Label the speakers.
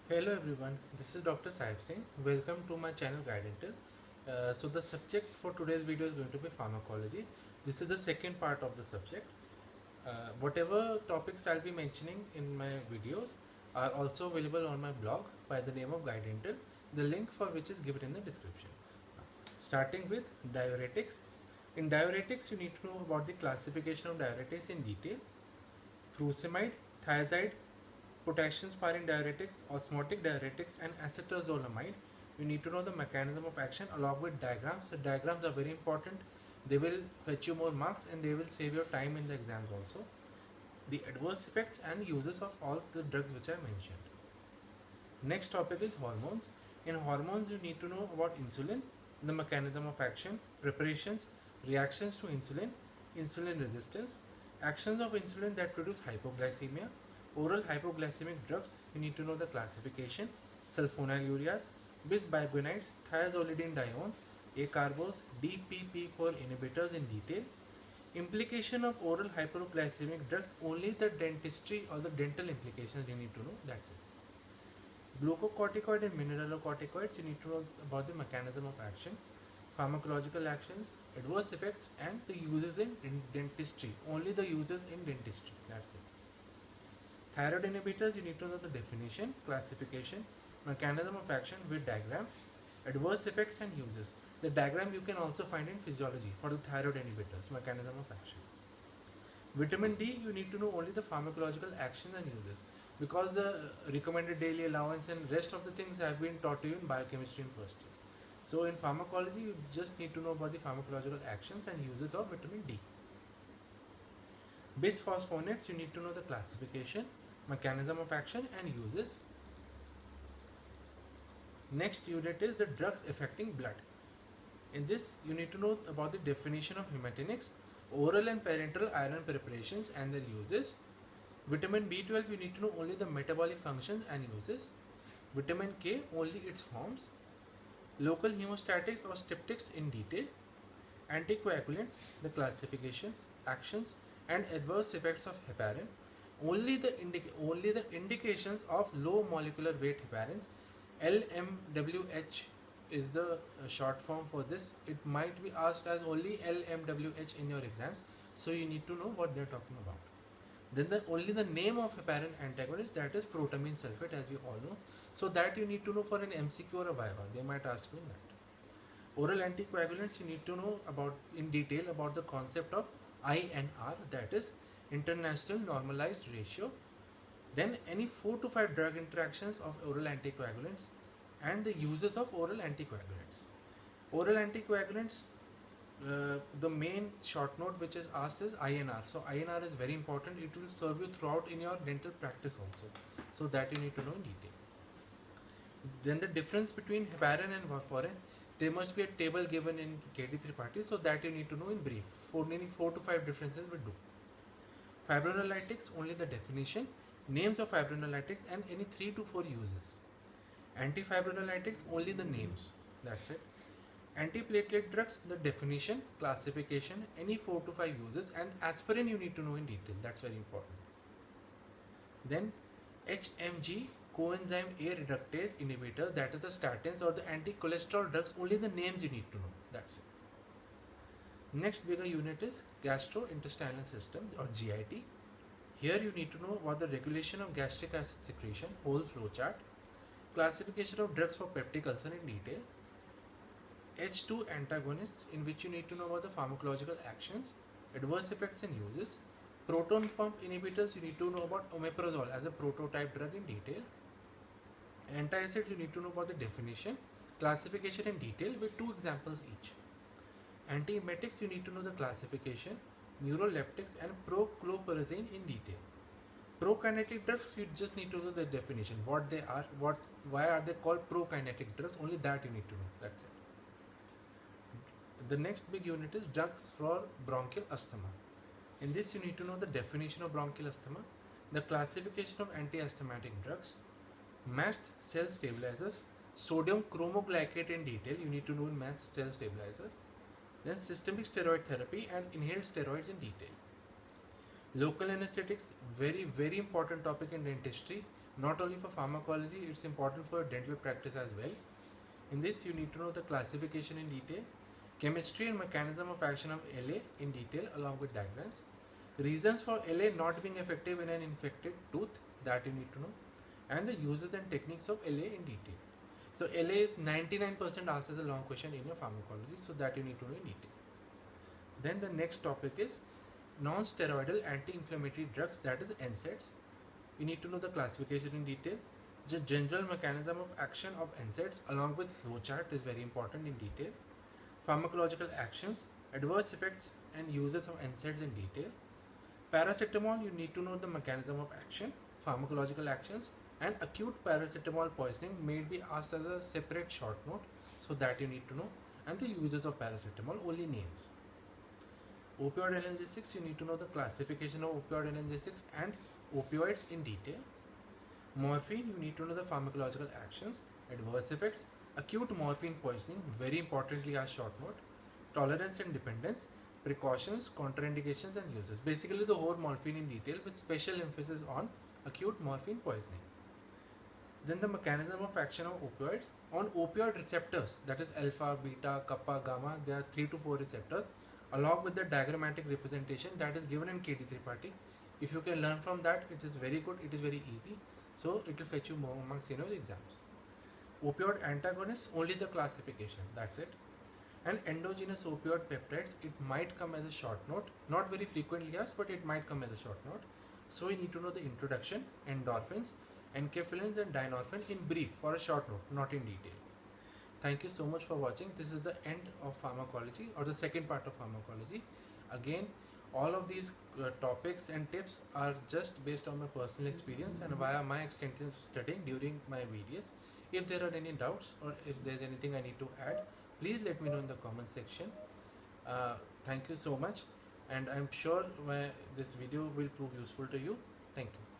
Speaker 1: Hello everyone, this is Dr. Saib Singh. Welcome to my channel Guidental. So the subject for today's video is going to be pharmacology. This is the second part of the subject. Whatever topics I'll be mentioning in my videos are also available on my blog by the name of Guidental, the link for which is given in the description. Starting with diuretics. In diuretics, you need to know about the classification of diuretics in detail. Furosemide, thiazide, potassium sparing diuretics, osmotic diuretics, and acetazolamide. You need to know the mechanism of action along with diagrams. The diagrams are very important. They will fetch you more marks and they will save your time in the exams also. The adverse effects and uses of all the drugs which I mentioned. Next topic is hormones. In hormones, you need to know about insulin, the mechanism of action, preparations, reactions to insulin, insulin resistance, actions of insulin that produce hypoglycemia, oral hypoglycemic drugs. You need to know the classification, sulfonylureas, bisbiguanides, thiazolidine diones, acarbose, DPP4 inhibitors in detail. Implication of oral hypoglycemic drugs, only the dentistry or the dental implications you need to know, that's it. Glucocorticoid and mineralocorticoids, you need to know about the mechanism of action, pharmacological actions, adverse effects, and the uses in dentistry. Only the uses in dentistry. That's it. Thyroid inhibitors, you need to know the definition, classification, mechanism of action with diagram, adverse effects and uses. The diagram you can also find in physiology for the thyroid inhibitors, mechanism of action. Vitamin D, you need to know only the pharmacological actions and uses, because the recommended daily allowance and rest of the things have been taught to you in biochemistry in first year. So in pharmacology, you just need to know about the pharmacological actions and uses of vitamin D. Bisphosphonates, you need to know the classification, mechanism of action and uses. Next unit is the drugs affecting blood. In this, you need to know about the definition of hematinics, oral and parenteral iron preparations and their uses. Vitamin B12, you need to know only the metabolic functions and uses. Vitamin K, only its forms. Local hemostatics or styptics in detail. Anticoagulants, the classification, actions and adverse effects of heparin. Only the indications of low molecular weight heparins. LMWH is the short form for this. It might be asked as only LMWH in your exams, so you need to know what they are talking about. Then only the name of heparin antagonist, that is protamine sulfate, as you all know. So that you need to know for an MCQ or a Viva. They might ask you that. Oral anticoagulants, you need to know about in detail about the concept of INR, that is international normalized ratio. Then any 4 to 5 drug interactions of oral anticoagulants and the uses of oral anticoagulants. Oral anticoagulants, the main short note which is asked is INR. So INR is very important. It will serve you throughout in your dental practice also. So that you need to know in detail. Then the difference between heparin and warfarin, there must be a table given in KD Tripathi, so that you need to know in brief. Any 4 to 5 differences will do. Fibrinolytics, only the definition, names of fibrinolytics and any 3 to 4 uses. Antifibrinolytics, only the names, that's it. Antiplatelet drugs, the definition, classification, any 4 to 5 uses, and aspirin you need to know in detail, that's very important. Then HMG, coenzyme A reductase inhibitors, that is the statins or the anti-cholesterol drugs, only the names you need to know, that's it. Next bigger unit is gastrointestinal system or GIT. Here you need to know about the regulation of gastric acid secretion, whole flow chart, classification of drugs for peptic ulcer in detail, H2 antagonists, in which you need to know about the pharmacological actions, adverse effects and uses. Proton pump inhibitors, you need to know about omeprazole as a prototype drug in detail. Antacids, you need to know about the definition, classification in detail with 2 examples each. Antiemetics, you need to know the classification, neuroleptics and prochlorperazine in detail. Prokinetic drugs, you just need to know the definition, what they are, why are they called prokinetic drugs, only that you need to know, that's it. The next big unit is drugs for bronchial asthma. In this you need to know the definition of bronchial asthma, the classification of anti-asthmatic drugs, mast cell stabilizers, sodium chromoglycate in detail, you need to know mast cell stabilizers, then systemic steroid therapy and inhaled steroids in detail. Local anesthetics, very important topic in dentistry, Not only for pharmacology, it's important for dental practice as well. In this, you need to know the classification in detail, chemistry and mechanism of action of LA in detail along with diagrams, reasons for LA not being effective in an infected tooth, that you need to know, and the uses and techniques of LA in detail. So LA is 99% asked as a long question in your pharmacology, so that you need to know in detail. Then the next topic is non-steroidal anti-inflammatory drugs, that is NSAIDs. You need to know the classification in detail. The general mechanism of action of NSAIDs along with flowchart is very important in detail. Pharmacological actions, adverse effects and uses of NSAIDs in detail. Paracetamol, you need to know the mechanism of action, pharmacological actions, and acute paracetamol poisoning may be asked as a separate short note, so that you need to know, and the uses of paracetamol, only names. Opioid analgesics, you need to know the classification of opioid analgesics and opioids in detail. Morphine, you need to know the pharmacological actions, adverse effects, acute morphine poisoning, very importantly as short note, tolerance and dependence, precautions, contraindications and uses. Basically the whole morphine in detail with special emphasis on acute morphine poisoning. Then the mechanism of action of opioids on opioid receptors, that is alpha, beta, kappa, gamma, there are 3 to 4 receptors along with the diagrammatic representation that is given in KD Tripathi. If you can learn from that, it is very good, it is very easy, so it will fetch you more marks in your exams. Opioid antagonists, only the classification, that's it. And endogenous opioid peptides, it might come as a short note, not very frequently asked, but it might come as a short note. So we need to know the introduction, endorphins, enkephalins and dynorphin in brief for a short note, not in detail. Thank you so much for watching. This is the end of pharmacology, or the second part of pharmacology. Again, all of these topics and tips are just based on my personal experience and via my extensive studying during my videos. If there are any doubts or if there is anything I need to add, please let me know in the comment section. Thank you so much, and I'm sure this video will prove useful to you. Thank you.